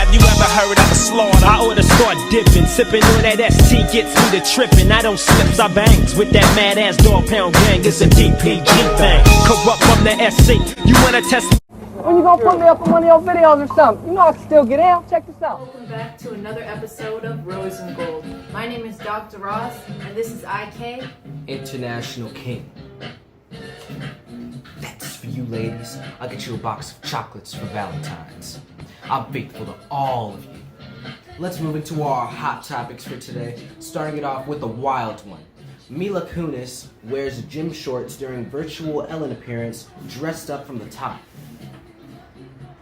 Have you ever heard of a slaughter? I oughta start dipping, sipping on that ST gets me to tripping. I don't slips, I bangs with that mad ass dog pound gang. It's a DPG thing. Corrupt from the SC. You wanna test? When you gonna put me up on one of your videos or something? You know I can still get out. Check this out. Welcome back to another episode of Rose and Gold. My name is Dr. Ross, and this is IK. International King. That's for you ladies. I'll get you a box of chocolates for Valentine's. I'm faithful to all of you. Let's move into our hot topics for today, starting it off with a wild one. Mila Kunis wears gym shorts during virtual Ellen appearance, dressed up from the top.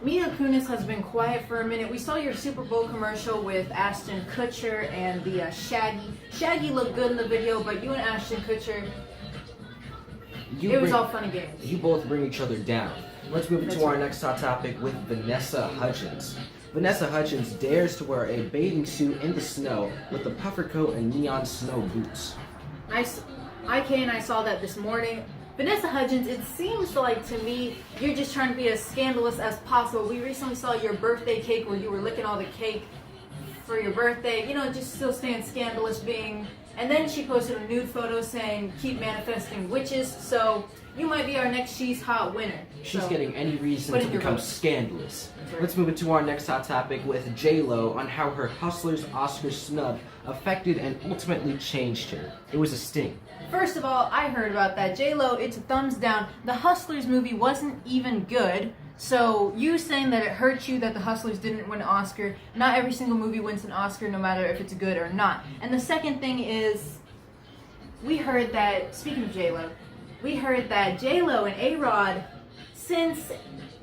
Mila Kunis has been quiet for a minute. We saw your Super Bowl commercial with Ashton Kutcher and the Shaggy. Shaggy looked good in the video, but you and Ashton Kutcher, it was all fun and games. You both bring each other down. Let's move into our next hot topic with Vanessa Hudgens. Vanessa Hudgens dares to wear a bathing suit in the snow with a puffer coat and neon snow boots. IK and I saw that this morning. Vanessa Hudgens, it seems like to me you're just trying to be as scandalous as possible. We recently saw your birthday cake where you were licking all the cake for your birthday. You know, just still staying scandalous being. And then she posted a nude photo saying, keep manifesting witches. So you might be our next She's Hot winner. She's getting any reason to become scandalous. Right. Let's move into our next hot topic with J-Lo on how her Hustlers Oscar snub affected and ultimately changed her. It was a sting. First of all, I heard about that. J-Lo, it's a thumbs down. The Hustlers movie wasn't even good. So you saying that it hurt you that the Hustlers didn't win an Oscar, not every single movie wins an Oscar no matter if it's good or not. And the second thing is, we heard that, speaking of J-Lo, we heard that J-Lo and A-Rod, since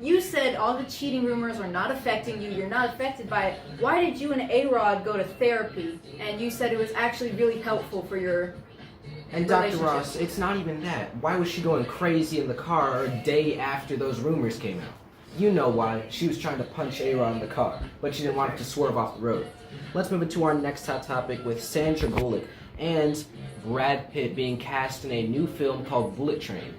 you said all the cheating rumors are not affecting you, you're not affected by it, why did you and A-Rod go to therapy? And you said it was actually really helpful for your And Dr. Ross, it's not even that. Why was she going crazy in the car a day after those rumors came out? You know why. She was trying to punch A-Rod in the car, but she didn't want it to swerve off the road. Let's move into our next hot topic with Sandra Bullock and Brad Pitt being cast in a new film called Bullet Train.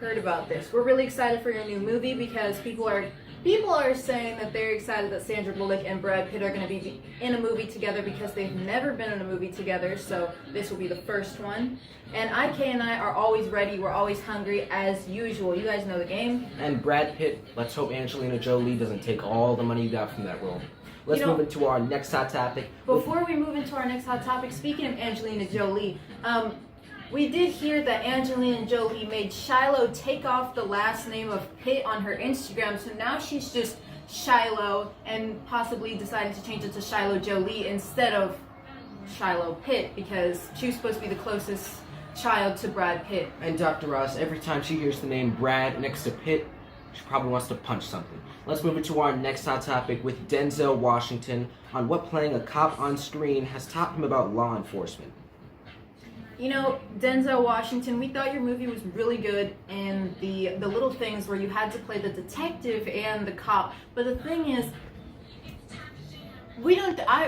Heard about this. We're really excited for your new movie because people are saying that they're excited that Sandra Bullock and Brad Pitt are going to be in a movie together because they've never been in a movie together, so this will be the first one. And IK and I are always ready, we're always hungry as usual. You guys know the game. And Brad Pitt, let's hope Angelina Jolie doesn't take all the money you got from that role. Let's move into our next hot topic. Before we move into our next hot topic, speaking of Angelina Jolie, we did hear that Angelina Jolie made Shiloh take off the last name of Pitt on her Instagram, so now she's just Shiloh and possibly decided to change it to Shiloh Jolie instead of Shiloh Pitt because she was supposed to be the closest child to Brad Pitt. And Dr. Ross, every time she hears the name Brad next to Pitt, she probably wants to punch something. Let's move into our next hot topic with Denzel Washington on what playing a cop on screen has taught him about law enforcement. You know, Denzel Washington, we thought your movie was really good in the little things where you had to play the detective and the cop. But the thing is,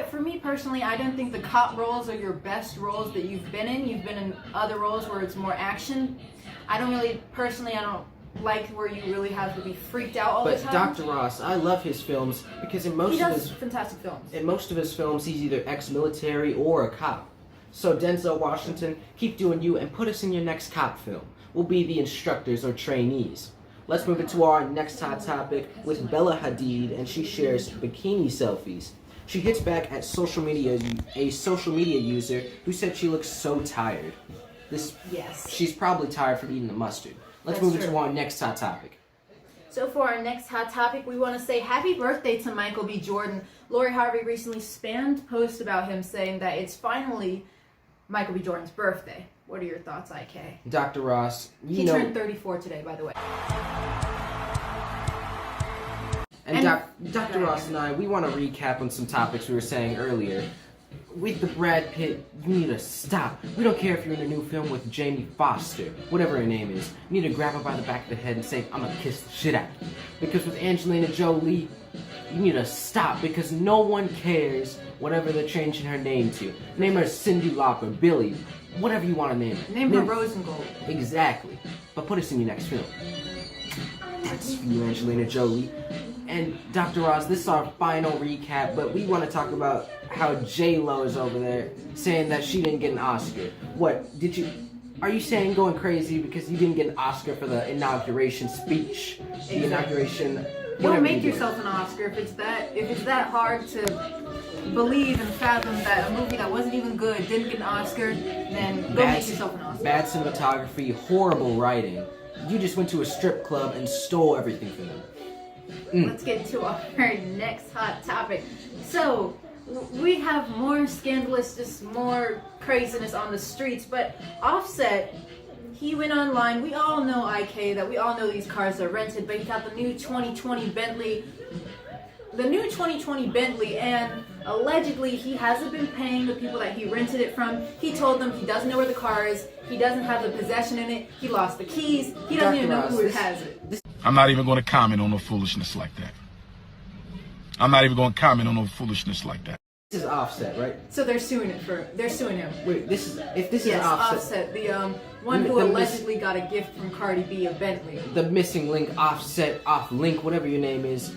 for me personally, I don't think the cop roles are your best roles that you've been in. You've been in other roles where it's more action. I don't like where you really have to be freaked out all the time. But Dr. Ross, I love his films because in most fantastic films. In most of his films, he's either ex-military or a cop. So Denzel Washington, keep doing you and put us in your next cop film. We'll be the instructors or trainees. Let's move into our next hot topic with Bella Hadid, and she shares bikini selfies. She hits back at a social media user who said she looks so tired. She's probably tired from eating the mustard. Let's move into our next hot topic. So for our next hot topic, we want to say happy birthday to Michael B. Jordan. Lori Harvey recently spammed a post about him saying that it's finally Michael B. Jordan's birthday. What are your thoughts, IK? Dr. Ross, he turned 34 today, by the way. And Dr. Ross and I, we want to recap on some topics we were saying earlier. With the Brad Pitt, you need to stop. We don't care if you're in a new film with Jamie Foster, whatever her name is. You need to grab her by the back of the head and say, I'm gonna kiss the shit out of you. Because with Angelina Jolie, you need to stop because no one cares whatever they're changing her name to. Name her Cindy Lauper, Billy, whatever you want to name her. Name her Rose and Gold. Exactly. But put us in your next film. That's for you, Angelina Jolie. And Dr. Ross, this is our final recap, but we want to talk about how J-Lo is over there saying that she didn't get an Oscar. Are you saying going crazy because you didn't get an Oscar for the inauguration speech? Exactly. The inauguration... Don't make yourself an Oscar if it's that hard to believe and fathom that a movie that wasn't even good didn't get an Oscar, then go make yourself an Oscar. Bad cinematography, horrible writing. You just went to a strip club and stole everything from them. Let's get to our next hot topic. So, we have more scandalous, just more craziness on the streets, but Offset, he went online. We all know IK, that we all know these cars are rented, but he got the new 2020 Bentley. And allegedly he hasn't been paying the people that he rented it from. He told them he doesn't know where the car is, he doesn't have the possession in it, he lost the keys, he doesn't even know who has it. I'm not even going to comment on no foolishness like that. This is Offset, right? So they're suing him. Wait, this is Yes, Offset. the one who allegedly got a gift from Cardi B, a Bentley. The missing link, Offset, Off-Link, whatever your name is.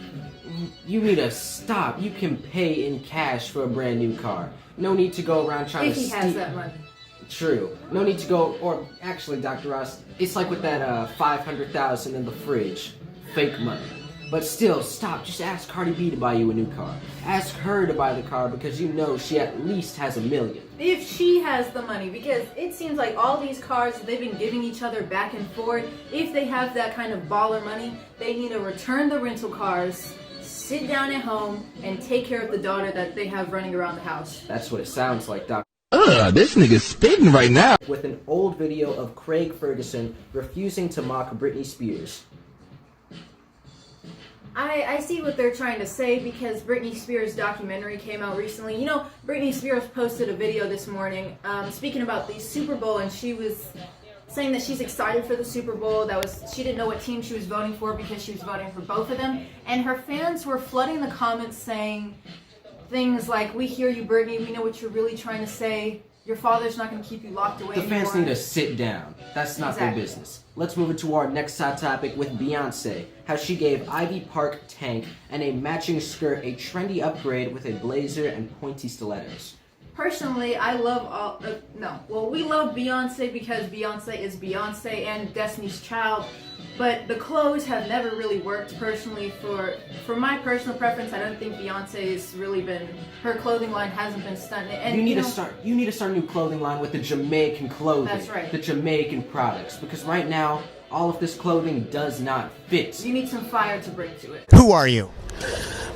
You need to stop. You can pay in cash for a brand new car. No need to go around trying If to he has that money. True. No need to go, or actually, Dr. Ross, it's like with that $500,000 in the fridge. Fake money. But still, stop. Just ask Cardi B to buy you a new car. Ask her to buy the car because you know she at least has $1 million. If she has the money, because it seems like all these cars, they've been giving each other back and forth. If they have that kind of baller money, they need to return the rental cars, sit down at home, and take care of the daughter that they have running around the house. That's what it sounds like, Dr. This nigga's spitting right now. With an old video of Craig Ferguson refusing to mock Britney Spears. I see what they're trying to say because Britney Spears' documentary came out recently. You know, Britney Spears posted a video this morning speaking about the Super Bowl, and she was saying that she's excited for the Super Bowl. She didn't know what team she was voting for because she was voting for both of them. And her fans were flooding the comments saying things like, "We hear you, Britney. We know what you're really trying to say. Your father's not going to keep you locked away The fans anymore." need to sit down. That's not Exactly. their business. Let's move into our next hot topic with Beyonce. How she gave Ivy Park tank and a matching skirt a trendy upgrade with a blazer and pointy stilettos. Personally, I love we love Beyonce because Beyonce is Beyonce and Destiny's Child, but the clothes have never really worked personally. For my personal preference, I don't think Beyonce's really been, her clothing line hasn't been stunning. And You need to start a new clothing line with the Jamaican clothing. That's right. The Jamaican products. Because right now, all of this clothing does not fit. You need some fire to bring to it. Who are you?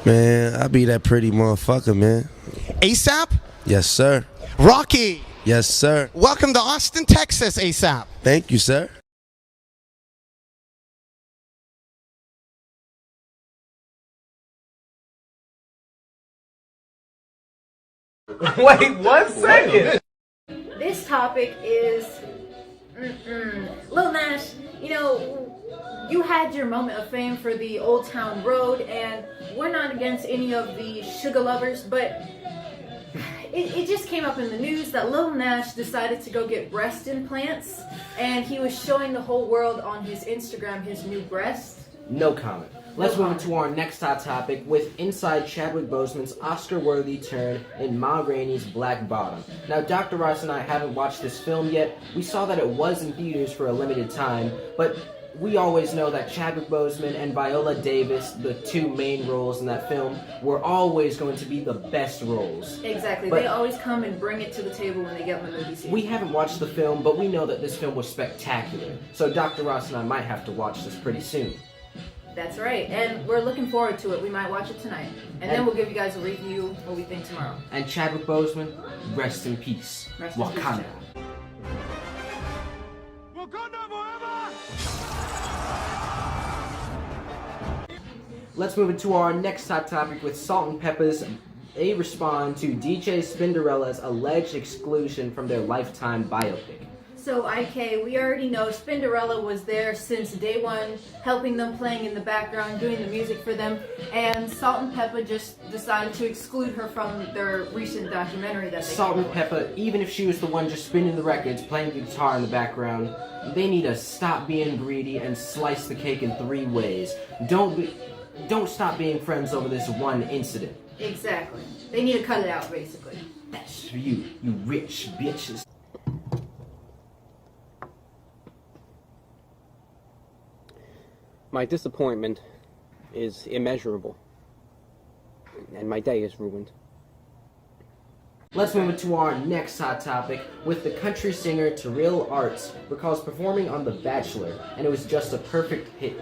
Man, I be that pretty motherfucker, man. ASAP? Yes, sir. Rocky. Yes, sir. Welcome to Austin, Texas, ASAP. Thank you, sir. Wait 1 second. This topic is Lil Nas. You know, you had your moment of fame for the Old Town Road, and we're not against any of the sugar lovers, but it just came up in the news that Lil Nas decided to go get breast implants, and he was showing the whole world on his Instagram his new breast. No comment. Let's move into our next hot topic with inside Chadwick Boseman's Oscar-worthy turn in Ma Rainey's Black Bottom. Now, Dr. Ross and I haven't watched this film yet. We saw that it was in theaters for a limited time, but we always know that Chadwick Boseman and Viola Davis, the two main roles in that film, were always going to be the best roles. Exactly. But they always come and bring it to the table when they get in the movie scene. we haven't watched the film, but we know that this film was spectacular. So Dr. Ross and I might have to watch this pretty soon. That's right, and we're looking forward to it. We might watch it tonight, and then we'll give you guys a review what we think tomorrow. And Chadwick Boseman, rest in peace. Rest in peace, Wakanda. Let's move into our next hot topic with Salt-N-Pepa's. They respond to DJ Spinderella's alleged exclusion from their Lifetime biopic. So, IK, we already know Spinderella was there since day one, helping them, playing in the background, doing the music for them, and Salt-N-Pepa just decided to exclude her from their recent documentary that they Salt-N-Pepa, even if she was the one just spinning the records, playing the guitar in the background, they need to stop being greedy and slice the cake in 3 ways. don't stop being friends over this one incident. Exactly. They need to cut it out, basically. That's for you, you rich bitches. My disappointment is immeasurable, and my day is ruined. Let's move into our next hot topic with the country singer Terrell Arts recalls performing on The Bachelor, and it was just a perfect hit.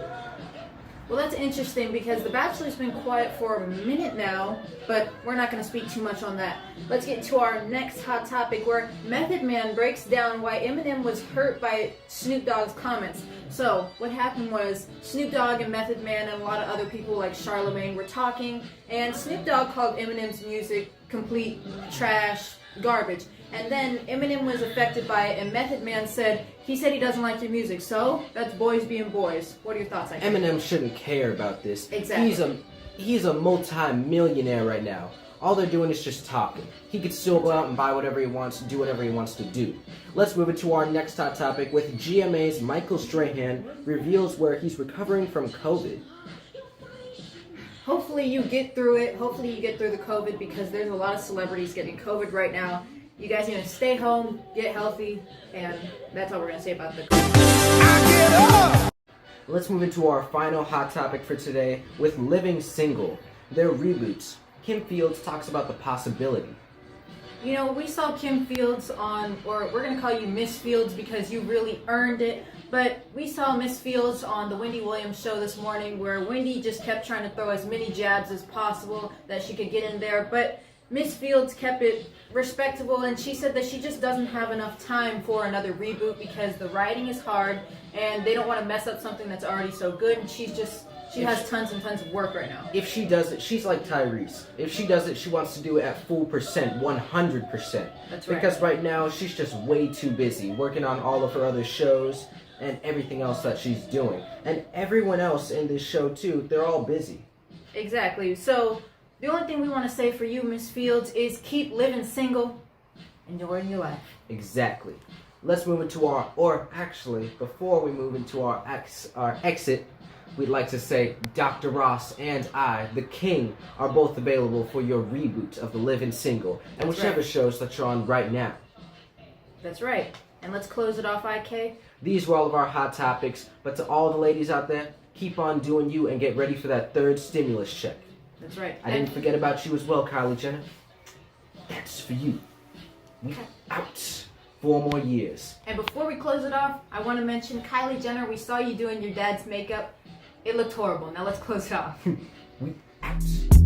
Well, that's interesting because The Bachelor's been quiet for a minute now, but we're not going to speak too much on that. Let's get to our next hot topic where Method Man breaks down why Eminem was hurt by Snoop Dogg's comments. So, what happened was Snoop Dogg and Method Man and a lot of other people like Charlemagne were talking, and Snoop Dogg called Eminem's music complete trash, garbage. And then Eminem was affected by it, and Method Man said, he said he doesn't like your music, so that's boys being boys. What are your thoughts on that? Eminem shouldn't care about this. Exactly. He's a multi-millionaire right now. All they're doing is just talking. He could still go out and buy whatever he wants, do whatever he wants to do. Let's move into our next hot topic with GMA's Michael Strahan reveals where he's recovering from COVID. Hopefully you get through it. Hopefully you get through the COVID because there's a lot of celebrities getting COVID right now. You guys need to stay home, get healthy, and that's all we're going to say about the COVID. Let's move into our final hot topic for today with Living Single. Their reboots. Kim Fields talks about the possibility. You know, we saw Kim Fields on, or we're going to call you Miss Fields because you really earned it, but we saw Miss Fields on the Wendy Williams show this morning where Wendy just kept trying to throw as many jabs as possible that she could get in there, but Miss Fields kept it respectable, and she said that she just doesn't have enough time for another reboot because the writing is hard and they don't want to mess up something that's already so good, and she has tons and tons of work right now. If she does it, she's like Tyrese. If she does it, she wants to do it at full percent, 100%. That's right. Because right now, she's just way too busy working on all of her other shows and everything else that she's doing. And everyone else in this show, too, they're all busy. Exactly. So the only thing we want to say for you, Miss Fields, is keep living single, enjoying your life. Exactly. Let's move into before we move into our exit, we'd like to say Dr. Ross and I, the King, are both available for your reboot of The Living Single and That's whichever right. shows that you're on right now. That's right. And let's close it off, IK. These were all of our hot topics, but to all the ladies out there, keep on doing you and get ready for that third stimulus check. That's right. I didn't forget about you as well, Kylie Jenner. That's for you. We out 4 more years. And before we close it off, I want to mention Kylie Jenner. We saw you doing your dad's makeup. It looked horrible. Now let's close it off. We out.